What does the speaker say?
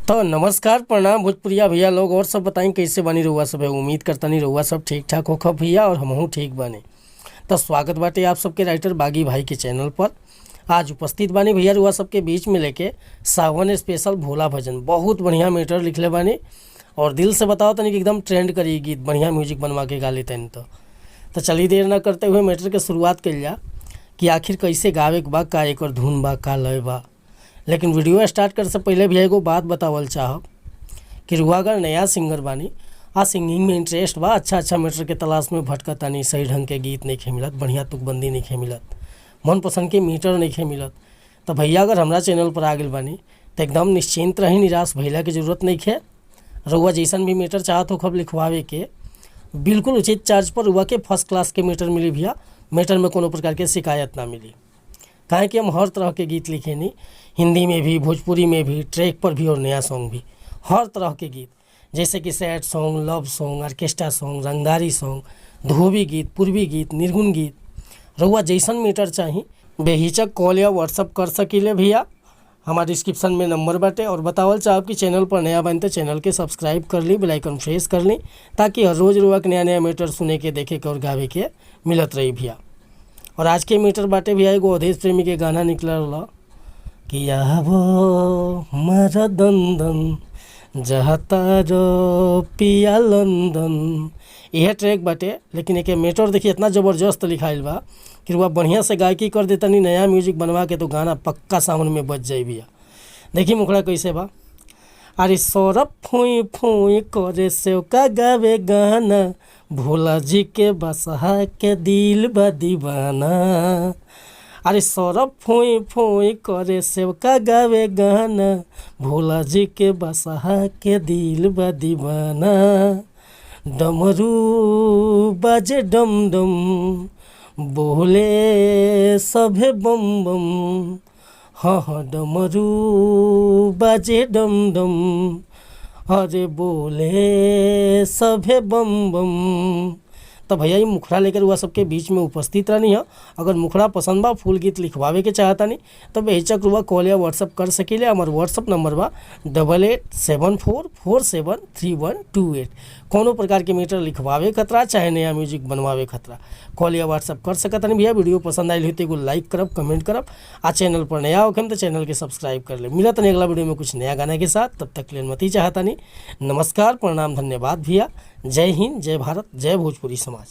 तो नमस्कार प्रणाम भोजपुरिया भैया लोग और सब बताएं कैसे बनी रहुआ सब है। उम्मीद करता नहीं रहुआ सब ठीक ठाक हो खब भैया और हमहूँ ठीक बने। तो स्वागत बाटे आप सबके राइटर बागी भाई के चैनल पर। आज उपस्थित बानी भैया रहुआ सबके बीच में लेके सावन स्पेशल भोला भजन बहुत बढ़िया मैटर लिखले बानी और दिल से बताओ तनी कि एकदम ट्रेंड करी गीत बढ़िया म्यूजिक बनवा के गा लेते। तो चलिए देर ना करते हुए मैटर के शुरुआत कल जा कि आखिर कैसे गावे के बा, का एकर धुन बा, का लय बा। लेकिन वीडियो स्टार्ट कर से पहले भी एगो बात बतावल चाहब कि रुआ अगर नया सिंगर बानी आ सिंगिंग में इंटरेस्ट बा, अच्छा मैटर के तलाश में भटकतानी, सही ढंग के गीत नहीं मिलत, बढ़िया तुकबंदी नहीं मिलत, मनपसंद के मीटर नहीं मिलत, तो भैया अगर हमारा चैनल पर आ गए बानी तो एकदम निश्चिंत रही, निराश भैया की जरूरत नहीं है। रुआ जैसन भी मीटर चाहत हो खब लिखवावे के बिल्कुल उचित चार्ज पर रुआ के फर्स्ट क्लास के मीटर मिली भैया। मीटर में कोनो प्रकार के शिकायत ना मिली, काहे कि हम हर तरह के गीत लिखे नहीं, हिंदी में भी, भोजपुरी में भी, ट्रैक पर भी और नया सॉन्ग भी, हर तरह के गीत जैसे कि sad song, love song, orchestra song, रंगदारी सॉन्ग, धोबी गीत, पूर्वी गीत, निर्गुण गीत, रहुआ जैसन मीटर चाही बेहिचक कॉल या व्हाट्सअप कर सकीले भैया। हमारे डिस्क्रिप्शन में नंबर बाटे और बतावल चाहब कि चैनल पर नया बन तो चैनल के सब्सक्राइब कर ली, बेल आइकन प्रेस कर ली, ताकि हर रोज़ रुआ के नया मीटर सुने के, देखे के और गावे के मिलत रही भैया। और आज के मीटर बाटे भैया एगो अवधेश प्रेमी के गाना निकलल कि आवो मारा दंदन जहता रो पिया लंदन, यह ट्रैक बाटे। लेकिन एक मीटर देखिए इतना ज़बरदस्त लिखाइल बा कि वह बढ़िया से गायकी कर देता, नहीं नया म्यूजिक बनवा के तो गाना पक्का सावन में बच जाए भैया। देखिए मुखड़ा कैसे बा, अरे सौरभ फूई फूई करे से का गावे गाना, भोला जी के बसहा के दिल बा दीवाना। अरे सौरभ फूई फूई करे से का गावे गाना, भोला जी के बसहा के दिल बा दीवाना। डमरू बाजे डम डम, बोले सभे बम बम, हाँ डमरू बाजे डम डम, अरे बोले सभे बम बम। तो भैया ये मुखड़ा लेकर हुआ सबके बीच में उपस्थित रहनी है। अगर मुखड़ा पसंद बा, फुल गीत लिखवावे के चाहता नहीं तो बेहिचक रुआ कॉल या व्हाट्सअप कर सकीले। हमार व्हाट्सअप नंबर बा 8874473128। कोनो प्रकार के मीटर लिखवावे खतरा चाहे नया म्यूजिक बनवावे खतरा, कॉल या व्हाट्सअप कर सकता नहीं भैया। वीडियो पसंद आई तो एगो लाइक करब, कमेंट करब, आ चैनल पर नया होखम तो चैनल के सब्सक्राइब कर ले। मिलत नहीं अगला वीडियो में कुछ नया गाना के साथ, तब तक के लिए मती चाहता नहीं। नमस्कार प्रणाम धन्यवाद भैया। जय हिंद, जय भारत, जय भोजपुरी समाज।